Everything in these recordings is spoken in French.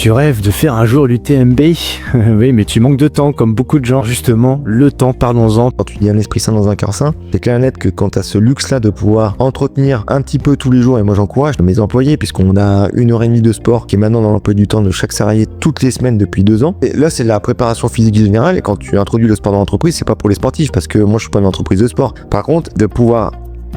Tu rêves de faire un jour l'UTMB. Oui, mais tu manques de temps, comme beaucoup de gens. Justement, le temps, parlons-en. Quand tu dis un esprit sain dans un cœur sain, c'est clair et net que quand tu as ce luxe-là de pouvoir entretenir un petit peu tous les jours, et moi j'encourage mes employés, puisqu'on a 1h30 de sport qui est maintenant dans l'emploi du temps de chaque salarié toutes les semaines depuis 2 ans. Et là, c'est de la préparation physique générale, et quand tu introduis le sport dans l'entreprise, c'est pas pour les sportifs, parce que moi je suis pas une entreprise de sport. Par contre, de pouvoir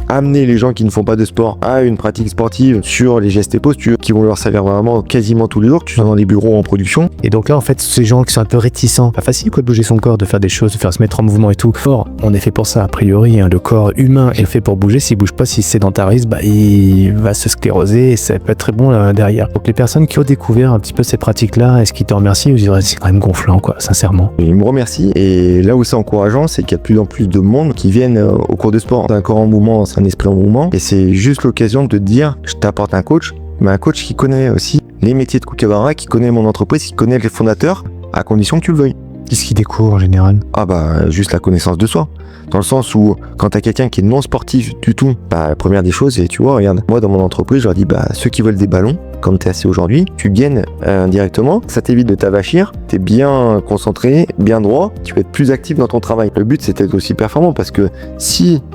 amener les gens qui ne font pas de sport à une pratique sportive sur les gestes et postures qui vont leur servir vraiment quasiment tous les jours, que tu sois dans des bureaux en production. Et donc là, en fait, ces gens qui sont un peu réticents, pas facile quoi de bouger son corps, de faire des choses, de faire se mettre en mouvement et tout. Or, on est fait pour ça, a priori, hein, le corps humain est fait pour bouger. S'il bouge pas, s'il se sédentarise, il va se scléroser et ça peut être très bon là, derrière. Donc les personnes qui ont découvert un petit peu ces pratiques-là, est-ce qu'ils te remercient ou ils diraient c'est quand même gonflant, quoi, sincèrement? Ils me remercient, et là où c'est encourageant, c'est qu'il y a de plus en plus de monde qui viennent au cours de sport. C'est un corps en mouvement, c'est un esprit en mouvement, et c'est juste l'occasion de te dire, je t'apporte un coach, mais un coach qui connaît aussi les métiers de Kookaburra, qui connaît mon entreprise, qui connaît les fondateurs, à condition que tu le veuilles. Qu'est-ce qu'ils découvrent en général? Juste la connaissance de soi. Dans le sens où, quand t'as quelqu'un qui est non sportif du tout, la première des choses, et tu vois, regarde, moi dans mon entreprise, je leur dis, ceux qui veulent des ballons, comme t'es assis aujourd'hui, tu gaines directement, ça t'évite de t'avachir, t'es bien concentré, bien droit, tu vas être plus actif dans ton travail. Le but, c'est d'être aussi performant, parce que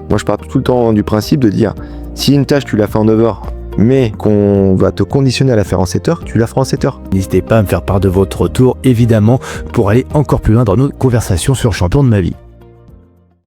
moi je pars tout le temps du principe de dire, si une tâche tu l'as fait en 9 heures, mais qu'on va te conditionner à la faire en 7 heures, tu la feras en 7 heures. N'hésitez pas à me faire part de votre retour, évidemment, pour aller encore plus loin dans nos conversations sur Champion de ma vie.